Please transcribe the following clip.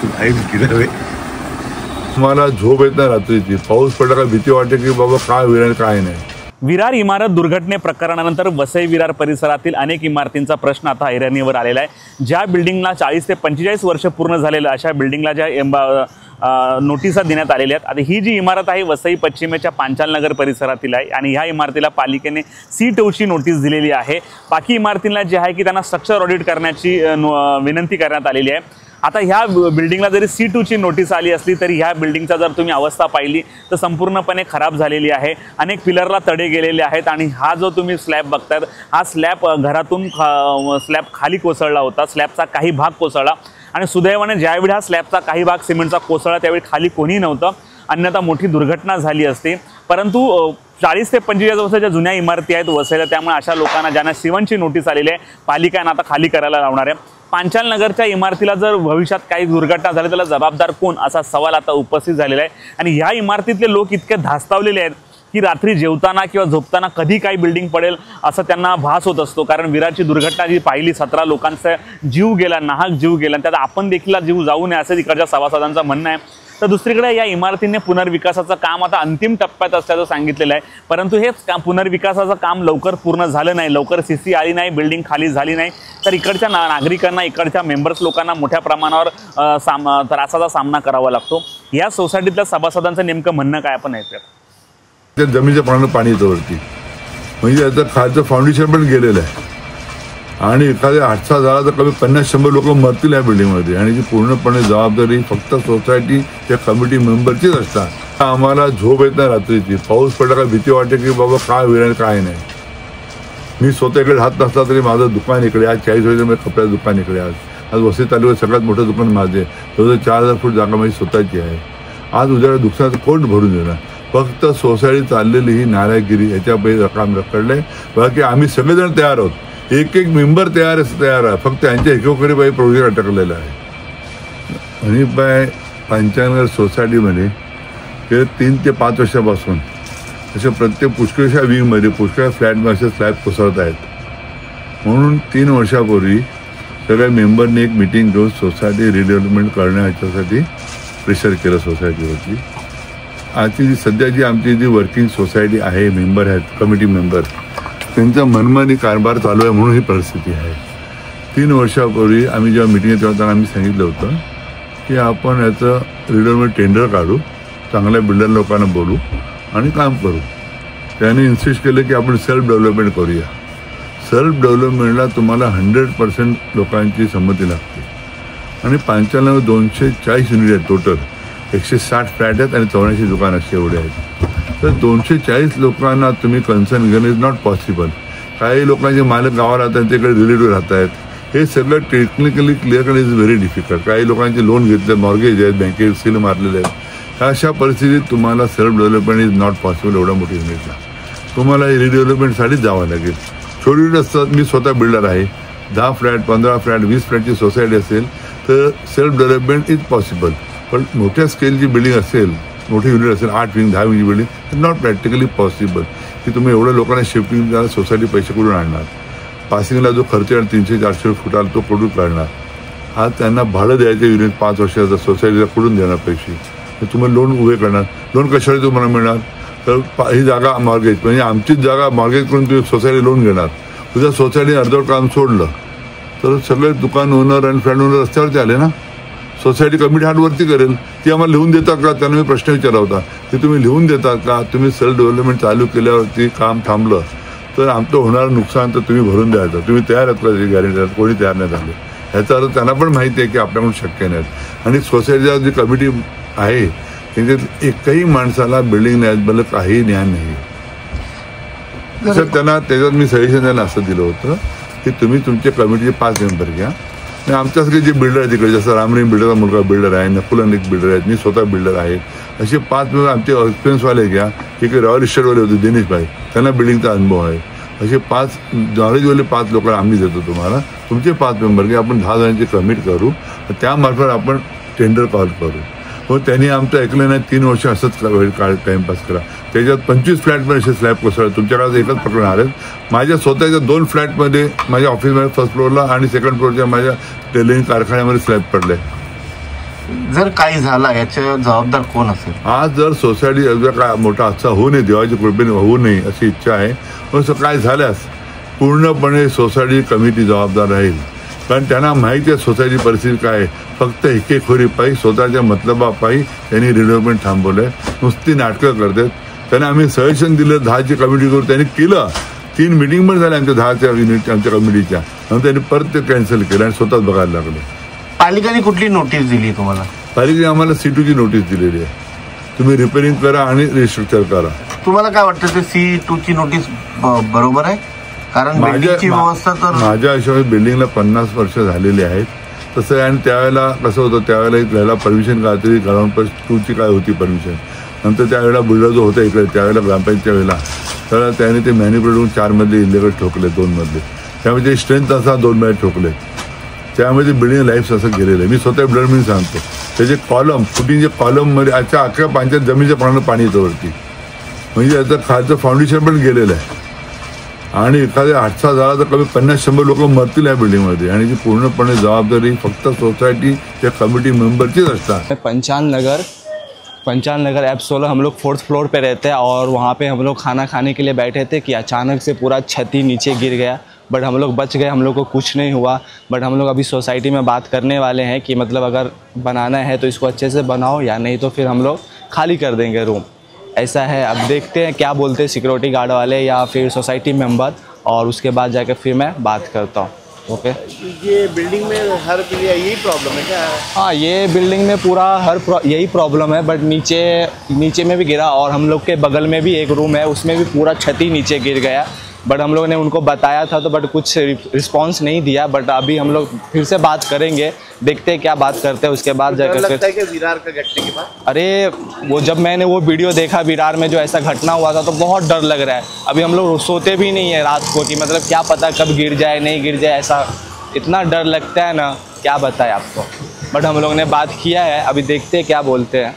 Light गेला. मला झोप येत नाही रात्रीची. पाऊस पडला का भीती वाटते की बाबा काय होईल काय नाही. विरार इमारत दुर्घटने प्रकरणानंतर वसई विरार परिसरातील अनेक इमारतींचा प्रश्न आता ऐरणीवर आलेला आहे. ज्या बिल्डिंगला 40 ते 45 वर्ष पूर्ण झालेलं अशा बिल्डिंगला ज्या नोटिसा देण्यात आलेल्या आहेत. आता ही जी इमारत आहे वसई पश्चिमेच्या पांचालनगर परिसरातील आहे आणि ह्या इमारतीला पालिकेने C2ची नोटीस दिलेली आहे. बाकी इमारतींना जे आहे की त्यांना स्ट्रक्चर ऑडिट करण्याची विनंती करण्यात आलेली आहे. आता ह्या बिल्डिंगला जरी C2ची नोटीस आली असली तरी ह्या बिल्डिंगचा जर तुम्ही अवस्था पाहिली तर संपूर्णपणे खराब झालेली आहे. अनेक पिलरला तडे गेलेले आहेत आणि हा जो तुम्ही स्लॅब बघताय हा स्लॅब घरातून स्लॅब खाली कोसळला होता. स्लॅबचा काही भाग कोसळला आणि सुदैवाने ज्यावेळी हा स्लॅबचा काही भाग सिमेंटचा कोसळला त्यावेळी खाली कोणी नव्हतं, अन्यथा मोठी दुर्घटना झाली असती. परंतु 40 ते 45 वर्षाच्या जुन्या इमारती आहेत वसईला, त्यामुळे अशा लोकांना ज्यांना C1ची नोटीस आलेली आहे पालिकेने आता खाली करायला लावणार आहे. पांचालनगरच्या इमारतीला जर भविष्यात काही दुर्घटना झाली त्याला जबाबदार कोण असा सवाल आता उपस्थित झालेला आहे. आणि ह्या इमारतीतले लोक इतके धास्तावलेले आहेत की रात्री जेवताना किंवा झोपताना कधी काही बिल्डिंग पडेल असं त्यांना भास होत असतो. कारण विरारची दुर्घटना जी पाहिली 17 लोकांचा जीव गेला, नाहक जीव गेला, त्यात आपण देखील जीव जाऊ नये असं इकडच्या सभासदांचं म्हणणं आहे. तर दुसरीकडे या इमारतीने पुनर्विकासाचं काम आता अंतिम टप्प्यात असल्याचं सांगितलेलं आहे. परंतु हेच काम पुनर्विकासाचं काम लवकर पूर्ण झालं नाही, लवकर CC आली नाही, बिल्डिंग खाली झाली नाही तर इकडच्या नागरिकांना इकडच्या मेंबर्स लोकांना मोठ्या प्रमाणावर त्रासाचा सामना करावा लागतो. या सोसायटीतल्या सभासदांचं नेमकं म्हणणं काय आपण ऐकूया. त्या जमिनीच्या पाण्यानं पाणी येतं वरती, म्हणजे आता खालचं फाउंडेशन पण गेलेलं आहे आणि एखाद्या हादसा झाला तर कमी 50-100 लोक मरतील या बिल्डिंगमध्ये आणि ती पूर्णपणे जबाबदारी फक्त सोसायटी त्या कमिटी मेंबरचीच असतात. आम्हाला झोप येत नाही रात्रीची. पाऊस पडला का भीती वाटते की बाबा काय होईल काय नाही. मी स्वतःकडे हात नसला तरी माझं दुकान इकडे आज 40 वर्षामध्ये कपड्याचं दुकान इकडे आज वसई तालुक्यात सगळ्यात मोठं दुकान माझे 4000 फूट जागा माझी स्वतःची आहे. आज उद्या दुसऱ्याचं कोण भरून देणार. फक्त सोसायटी चाललेली ही नारायगिरी याच्यापैकी काम रखडलंय. बाकी आम्ही सगळेजण तयार आहोत, एक मेंबर तयार आहे, फक्त त्यांच्या एकोकडे बाई प्रोजेक्ट अटकलेला आहे. आणि बाय पांचालनगर सोसायटीमध्ये गेल्या 3 ते 5 वर्षापासून अशा प्रत्येक पुष्कळशा विंगमध्ये पुष्कळ फ्लॅटमध्ये असे स्लॅब कोसळत आहेत. म्हणून 3 वर्षापूर्वी सगळ्या मेंबरने एक मिटिंग घेऊन सोसायटी रिडेव्हलपमेंट करण्यासाठी प्रेशर केलं सोसायटीवरती. आजची जी सध्याची आमची जी वर्किंग सोसायटी आहे, मेंबर आहेत, कमिटी मेंबर, त्यांचा मनमानी कारभार चालू आहे म्हणून ही परिस्थिती आहे. 3 वर्षापूर्वी आम्ही जेव्हा मिटिंग तेव्हा आम्ही सांगितलं होतं की आपण याचं रिडेव्हलपमेंट टेंडर काढू, चांगल्या बिल्डर लोकांना बोलू आणि काम करू. त्याने इन्सिस्ट केलं की आपण सेल्फ डेव्हलपमेंट करूया. सेल्फ डेव्हलपमेंटला तुम्हाला 100% लोकांची संमती लागते आणि पांचालनगर 240 युनिट आहेत टोटल. 160 फ्लॅट आहेत आणि 84 दुकान असे एवढे आहेत. तर 240 लोकांना तुम्ही कन्सर्न घेणं इज नॉट पॉसिबल. काही लोकांचे मालक गावात राहतात, त्यांच्याकडे रिलेटिव्ह राहत आहेत. हे सगळं टेक्निकली क्लिअर करणं इज व्हेरी डिफिकल्ट. काही लोकांचे लोन घेतले, मॉर्गेज आहेत, बँकेत सील मारलेले आहेत. अशा परिस्थितीत तुम्हाला self development is not possible. एवढा मोठी युनिटला तुम्हाला रिडेव्हलपमेंटसाठीच जावं लागेल. छोटी युनिट असतात. मी स्वतः बिल्डर आहे. 10 फ्लॅट, 15 फ्लॅट, 20 फ्लॅटची सोसायटी असेल तर सेल्फ डेव्हलपमेंट इज पॉसिबल. पण मोठ्या स्केलची बिल्डिंग असेल, मोठी युनिट असेल, 8 विंग 10 विंगची बिल्डिंग, तर नॉट प्रॅक्टिकली पॉसिबल की तुम्ही एवढ्या लोकांना शिफ्टिंग द्याल. सोसायटी पैसे कुठून आणणार. पासिंगला जो खर्च आहे 300-400 फुटाला तो कुठून काढणार. आज त्यांना भाडं द्यायचं युनिट 5 वर्षाचं सोसायटीला कुठून देणार पैसे. तर तुम्ही लोन उभे करणार. लोन कशासाठी तुम्हाला मिळणार. तर ही जागा मॉर्गेज, म्हणजे आमचीच जागा मॉर्गेज करून तुम्ही सोसायटी लोन घेणार. उद्या सोसायटी अर्धवट काम सोडलं तर सगळे दुकान ओनर आणि फ्लॅट ओनर रस्त्यावरती आले ना. सोसायटी कमिटी हातवरती करेल. ती आम्हाला लिहून देतात का. त्यांना मी प्रश्न विचारला होता की तुम्ही लिहून देतात का. तुम्ही सेल्फ डेव्हलपमेंट चालू केल्यावरती काम थांबलं तर आमचं होणारं नुकसान तर तुम्ही भरून द्यायचं. तुम्ही तयार आहात का त्याची गॅरंटी देतात. कोणी तयार नाही झाले. ह्याचा अर्थ त्यांना पण माहिती आहे की आपल्याकडून शक्य नाही. आणि सोसायटीचा जी कमिटी आहे त्यांच्यात एकही माणसाला बिल्डिंग न्यायबद्दल काही ज्ञान नाही. जसं त्यांना त्याच्यात मी सजेशन त्यांना असं दिलं होतं की तुम्ही तुमच्या कमिटीचे 5 मेंबर घ्या आणि आमच्यासारखे जे बिल्डर आहेत तिकडे, जसं रामरेम बिल्डरचा मुलगा बिल्डर आहे, नकुलन एक बिल्डर आहेत, मी स्वतः बिल्डर आहे, असे 5 मेंबर आमचे एक्सपिरियन्सवाले घ्या. एक रॉयल इस्टेटवाले होते दिनेश भाई, त्यांना बिल्डिंगचा अनुभव आहे. असे 5 नॉलेजवाले 5 लोकांना आम्ही देतो तुम्हाला. तुमचे 5 मेंबर घ्या. आपण 10 जणांची कमिट करू. त्यामार्फत आपण टेंडर कॉल करू. हो, त्यांनी आमचं ऐकलं नाही. 3 वर्ष असंच टाइमपास करा. त्याच्यात 25 फ्लॅटमध्ये असे स्लॅब कोसळले. तुमच्याकडे एकच प्रकरण आलं. माझ्या स्वतःच्या 2 फ्लॅटमध्ये माझ्या ऑफिसमध्ये फर्स्ट फ्लोअरला आणि सेकंड फ्लोअरच्या माझ्या टेलरिंग कारखान्यामध्ये स्लॅब पडले. जर काही झाला याच्या जबाबदार कोण असेल? आज जर सोसायटी काय मोठा हादसा होऊ नये, देवाच्या कृपेने होऊ नये अशी इच्छा आहे. पण काय झाल्यास पूर्णपणे सोसायटी कमिटी जबाबदार राहील. कारण त्यांना माहिती आहे सोसायटी परिस्थिती काय आहे. फक्त एकेखोरी पायी स्वतःच्या मतलबापायी त्यांनी रिडेव्हलपमेंट थांबवलंय. नुसती नाटकं करतात. त्यांना आम्ही सजेशन दिलं 10ची कमिटी करू, त्यांनी केलं. 3 मिटिंग पण झाल्या आमच्या 10च्या युनिट आमच्या कमिटीच्या. नंतर त्यांनी परत ते कॅन्सल केलं आणि स्वतःच बघायला लागले. पालिकेने कुठली नोटीस दिली तुम्हाला? पालिकेने आम्हाला C2ची नोटीस दिलेली आहे. तुम्ही रिपेअरिंग करा आणि रिस्ट्रक्चर करा. तुम्हाला काय वाटतं ते C2ची नोटीस बरोबर आहे? कारण बिल्डिंगची व्यवस्था तर माझ्या हिशोबाने बिल्डिंगला 50 वर्ष झालेली आहेत. तसं आहे. आणि त्यावेळेला कसं होतं, त्यावेळेला परमिशन काय तरी ग्राउंड प्लस 2ची काय होती परमिशन. नंतर त्यावेळेला बिल्डर जो होता इकडे त्यावेळेला ग्रामपंचायतच्या वेळेला तर त्याने ते मॅन्युप्युलेट 4 मधले इलेगल ठोकले, 2 मधले. त्यामुळे ते स्ट्रेंथ असा 2 मध्ये ठोकले. त्यामध्ये बिल्डिंग लाईफ असं गेलेलं आहे. मी स्वतः बिल्डर म्हणून सांगतो. त्याचे कॉलम फुटिंगचे कॉलममध्ये आजच्या अख्ख्या पाण्यात जमिनीच्या पाण्यानं पाणी येतं वरती. म्हणजे याचं खालचं फाउंडेशन पण गेलेलं आहे. आणि एखाद्या हादसा झाला तर कमी 50-100 लोक मरतील या बिल्डिंगमध्ये. आणि ती पूर्णपणे जबाबदारी फक्त सोसायटी या कमिटी मेंबरचीच असतात. पंचाल नगर F16 हम लोग 4th फ्लोर पे रहते हैं और वहाँ पे हम लोग खाना खाने के लिए बैठे थे कि अचानक से पूरा छती नीचे गिर गया. बट हम लोग बच गए, हम लोग को कुछ नहीं हुआ. बट हम लोग अभी सोसाइटी में बात करने वाले हैं कि मतलब अगर बनाना है तो इसको अच्छे से बनाओ या नहीं तो फिर हम लोग खाली कर देंगे रूम. ऐसा है. अब देखते हैं क्या बोलते हैं सिक्योरिटी गार्ड वाले या फिर सोसाइटी मेंबर, और उसके बाद जाकर फिर मैं बात करता हूँ. ओके. ये बिल्डिंग में हर यही प्रॉब्लम है क्या? हाँ, ये बिल्डिंग में पूरा यही प्रॉब्लम है. बट नीचे में भी गिरा और हम लोग के बगल में भी एक रूम है, उसमें भी पूरा छती नीचे गिर गया. बट हम लोगों ने उनको बताया था तो बट कुछ रिस्पांस नहीं दिया. बट अभी हम लोग फिर से बात करेंगे, देखते हैं क्या बात करते हैं. उसके बाद जाकर लगता है कि विरार का घटने के बाद, अरे वो जब मैंने वो वीडियो देखा विरार में जो ऐसा घटना हुआ था तो बहुत डर लग रहा है. अभी हम लोग सोते भी नहीं है रात को कि मतलब क्या पता कब गिर जाए नहीं गिर जाए. ऐसा इतना डर लगता है ना, क्या बताएं आपको. बट हम लोग ने बात किया है, अभी देखते हैं क्या बोलते हैं.